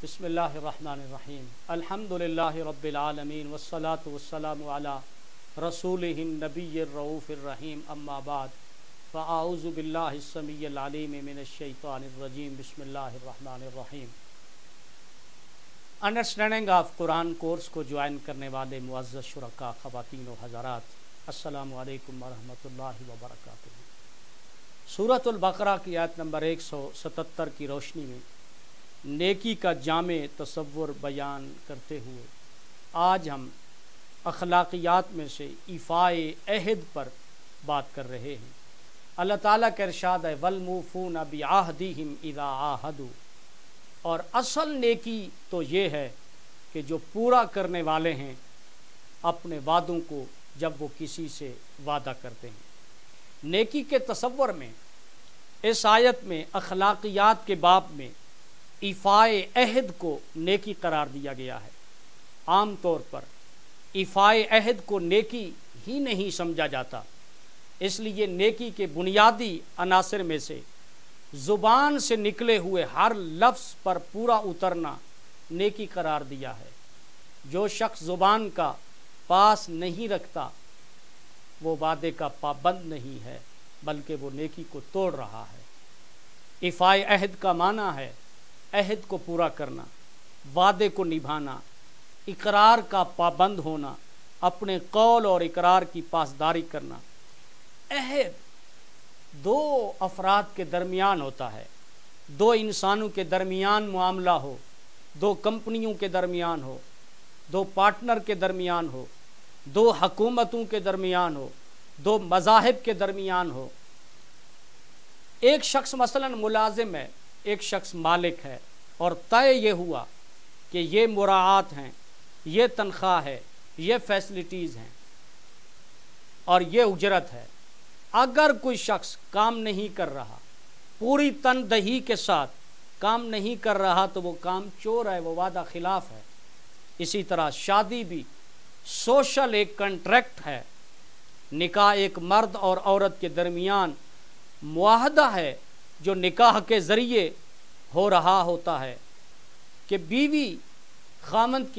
بسم اللہ الرحمن الرحیم الحمدللہ رب العالمین والصلاة والسلام علی رسولہ النبی الرؤوف الرحیم اما بعد فاعوذ باللہ السمیع العلیم من الشیطان الرجیم بسم اللہ الرحمن الرحیم۔ انڈرسٹینڈنگ آف قرآن کورس کو جوائن کرنے والے معزز شرکاء، خواتین و حضرات، السلام علیکم ورحمۃ اللہ وبرکاتہ۔ سورۃ البقرہ کی آیت نمبر 177 کی روشنی میں نیکی کا جامع تصور بیان کرتے ہوئے آج ہم اخلاقیات میں سے ایفائے عہد پر بات کر رہے ہیں۔ اللہ تعالیٰ کا ارشاد ہے وَالْمُوفُونَ بِعَهْدِهِمْ إِذَا عَاهَدُوا، اور اصل نیکی تو یہ ہے کہ جو پورا کرنے والے ہیں اپنے وعدوں کو جب وہ کسی سے وعدہ کرتے ہیں۔ نیکی کے تصور میں اس آیت میں اخلاقیات کے باب میں ایفائے عہد کو نیکی قرار دیا گیا ہے۔ عام طور پر ایفائے عہد کو نیکی ہی نہیں سمجھا جاتا، اس لیے نیکی کے بنیادی عناصر میں سے زبان سے نکلے ہوئے ہر لفظ پر پورا اترنا نیکی قرار دیا ہے۔ جو شخص زبان کا پاس نہیں رکھتا وہ وعدے کا پابند نہیں ہے، بلکہ وہ نیکی کو توڑ رہا ہے۔ ایفائے عہد کا معنی ہے عہد کو پورا کرنا، وعدے کو نبھانا، اقرار کا پابند ہونا، اپنے قول اور اقرار کی پاسداری کرنا۔ عہد دو افراد کے درمیان ہوتا ہے، دو انسانوں کے درمیان معاملہ ہو، دو کمپنیوں کے درمیان ہو، دو پارٹنر کے درمیان ہو، دو حکومتوں کے درمیان ہو، دو مذاہب کے درمیان ہو۔ ایک شخص مثلا ملازم ہے، ایک شخص مالک ہے، اور طے یہ ہوا کہ یہ مراعات ہیں، یہ تنخواہ ہے، یہ فیسلٹیز ہیں اور یہ اجرت ہے۔ اگر کوئی شخص کام نہیں کر رہا، پوری تندہی کے ساتھ کام نہیں کر رہا تو وہ کام چور ہے، وہ وعدہ خلاف ہے۔ اسی طرح شادی بھی سوشل ایک کنٹریکٹ ہے، نکاح ایک مرد اور عورت کے درمیان معاہدہ ہے جو نکاح کے ذریعے ہو رہا ہوتا ہے کہ بیوی خامند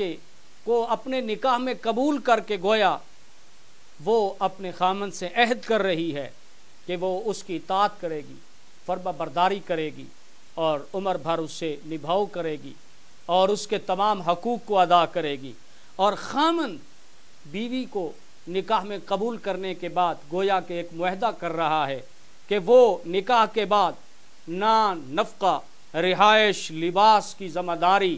کو اپنے نکاح میں قبول کر کے گویا وہ اپنے خامند سے عہد کر رہی ہے کہ وہ اس کی اطاعت کرے گی، فرما برداری کرے گی اور عمر بھر اس سے نبھاؤ کرے گی اور اس کے تمام حقوق کو ادا کرے گی۔ اور خامند بیوی کو نکاح میں قبول کرنے کے بعد گویا کہ ایک معاہدہ کر رہا ہے کہ وہ نکاح کے بعد نان، نفقہ، رہائش، لباس کی ذمہ داری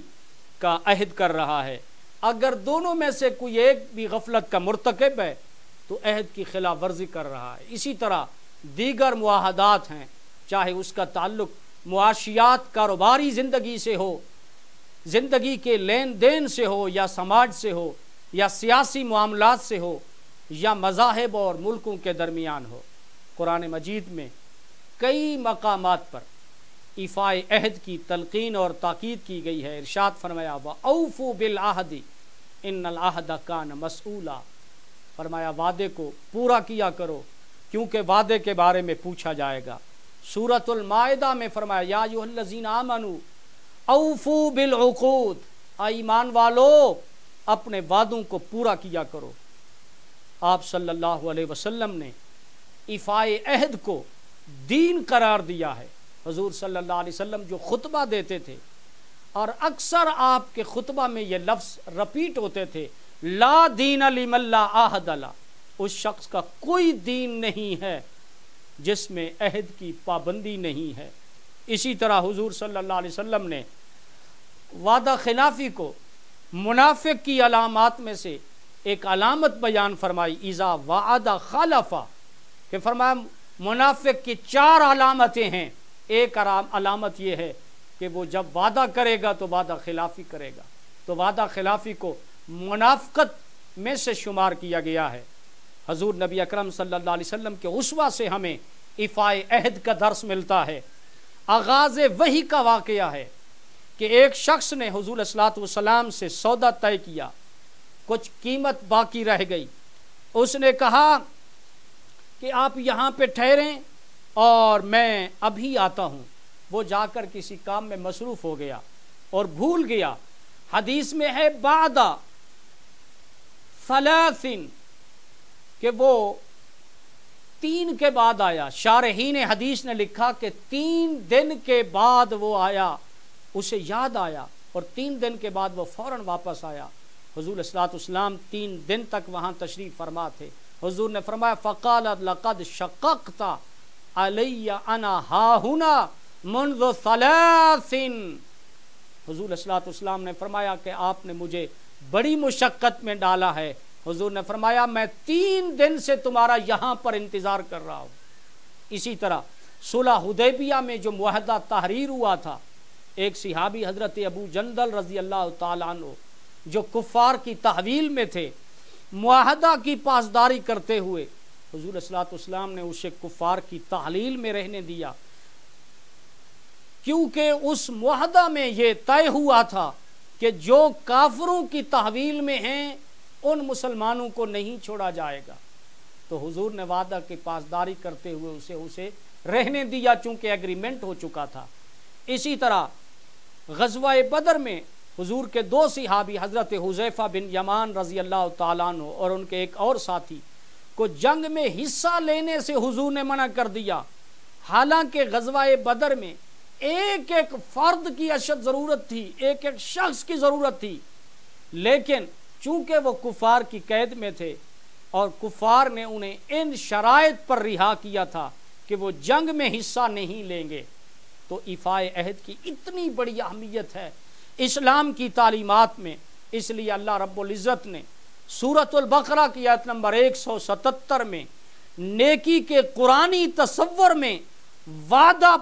کا عہد کر رہا ہے۔ اگر دونوں میں سے کوئی ایک بھی غفلت کا مرتکب ہے تو عہد کی خلاف ورزی کر رہا ہے۔ اسی طرح دیگر معاہدات ہیں، چاہے اس کا تعلق معاشیات، کاروباری زندگی سے ہو، زندگی کے لین دین سے ہو، یا سماج سے ہو، یا سیاسی معاملات سے ہو، یا مذاہب اور ملکوں کے درمیان ہو۔ قرآن مجید میں کئی مقامات پر ایفائے عہد کی تلقین اور تاکید کی گئی ہے۔ ارشاد فرمایا وَأَوْفُوا بِالْعَهْدِ إِنَّ الْعَهْدَ كَانَ مَسْئُولًا، فرمایا وعدے کو پورا کیا کرو کیونکہ وعدے کے بارے میں پوچھا جائے گا۔ سورۃ المائدہ میں فرمایا یا ایھا الذین آمنوا اوفوا بالعقود، ایمان والو اپنے وعدوں کو پورا کیا کرو۔ آپ صلی اللہ علیہ وسلم نے ایفائے عہد کو دین قرار دیا ہے۔ حضور صلی اللہ علیہ وسلم جو خطبہ دیتے تھے اور اکثر آپ کے خطبہ میں یہ لفظ رپیٹ ہوتے تھے لا دین لمن لا عہد لہ، اس شخص کا کوئی دین نہیں ہے جس میں عہد کی پابندی نہیں ہے۔ اسی طرح حضور صلی اللہ علیہ وسلم نے وعدہ خلافی کو منافق کی علامات میں سے ایک علامت بیان فرمائی اذا وعد خلف، کہ فرمایا منافق کی 4 علامتیں ہیں۔ ایک علامت یہ ہے کہ وہ جب وعدہ کرے گا تو وعدہ خلافی کرے گا، تو وعدہ خلافی کو منافقت میں سے شمار کیا گیا ہے۔ حضور نبی اکرم صلی اللہ علیہ وسلم کے اسوہ سے ہمیں ایفائے عہد کا درس ملتا ہے۔ آغاز وحی کا واقعہ ہے کہ ایک شخص نے حضور صلی اللہ علیہ وسلم سے سودا طے کیا، کچھ قیمت باقی رہ گئی۔ اس نے کہا کہ آپ یہاں پہ ٹھہریں اور میں ابھی آتا ہوں۔ وہ جا کر کسی کام میں مصروف ہو گیا۔ اور بھول گیا. حدیث میں ہے بعد ثلاثن کہ وہ 3 کے بعد آیا. شارحین حدیث نے لکھا کہ 3 دن کے بعد وہ آیا, اسے یاد آیا, اور 3 دن کے بعد وہ فوراً واپس آیا. حضور علیہ الصلوۃ والسلام 3 دن تک وہاں تشریف فرما تھے. حضور نے فرمایا فقال لقد شققت علی انا ہاہنا منذ 3. حضور علیہ الصلوۃ والسلام نے فرمایا کہ آپ نے مجھے بڑی مشقت میں ڈالا ہے. حضور نے فرمایا میں 3 دن سے تمہارا یہاں پر انتظار کر رہا ہوں. اسی طرح صلح حدیبیہ میں جو معاہدہ تحریر ہوا تھا, ایک صحابی حضرت ابو جندل رضی اللہ تعالیٰ عنہ جو کفار کی تحویل میں تھے, معاہدہ کی پاسداری کرتے ہوئے حضور علیہ الصلوۃ والسلام نے اسے کفار کی تحلیل میں رہنے دیا, کیونکہ اس معاہدہ میں یہ طے ہوا تھا کہ جو کافروں کی تحویل میں ہیں ان مسلمانوں کو نہیں چھوڑا جائے گا. تو حضور نے وعدہ کی پاسداری کرتے ہوئے اسے رہنے دیا, چونکہ ایگریمنٹ ہو چکا تھا. اسی طرح غزوہ بدر میں حضور کے 2 صحابی حضرت حذیفہ بن یمان رضی اللہ تعالیٰ عنہ اور ان کے ایک اور ساتھی کو جنگ میں حصہ لینے سے حضور نے منع کر دیا. حالانکہ غزوہ بدر میں ایک ایک فرد کی اشد ضرورت تھی, ایک ایک شخص کی ضرورت تھی, لیکن چونکہ وہ کفار کی قید میں تھے اور کفار نے انہیں ان شرائط پر رہا کیا تھا کہ وہ جنگ میں حصہ نہیں لیں گے. تو ایفائے عہد کی اتنی بڑی اہمیت ہے اسلام کی تعلیمات میں, اس لیے اللہ رب العزت نے سورۃ البقرہ کی آیت نمبر 177 میں نیکی کے قرآنی تصور میں وعدہ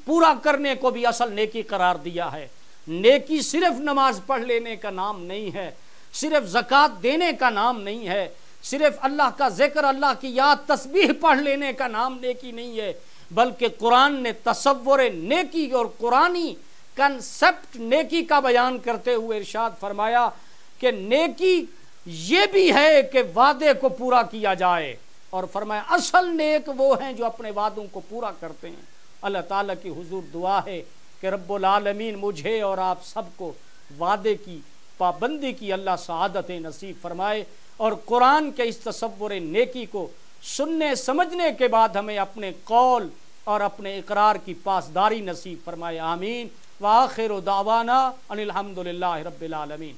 پورا کرنے کو بھی اصل نیکی قرار دیا ہے. نیکی صرف نماز پڑھ لینے کا نام نہیں ہے, صرف زکوٰۃ دینے کا نام نہیں ہے, صرف اللہ کا ذکر, اللہ کی یاد, تسبیح پڑھ لینے کا نام نیکی نہیں ہے, بلکہ قرآن نے تصور نیکی اور قرآنی کنسپٹ نیکی کا بیان کرتے ہوئے ارشاد فرمایا کہ نیکی یہ بھی ہے کہ وعدے کو پورا کیا جائے, اور فرمایا اصل نیک وہ ہیں جو اپنے وعدوں کو پورا کرتے ہیں. اللہ تعالیٰ کی حضور دعا ہے کہ رب العالمین مجھے اور آپ سب کو وعدے کی پابندی کی اللہ سعادت نصیب فرمائے, اور قرآن کے اس تصور نیکی کو سننے سمجھنے کے بعد ہمیں اپنے قول اور اپنے اقرار کی پاسداری نصیب فرمائے. آمین. وآخر دعوانا ان الحمد للہ رب العالمین.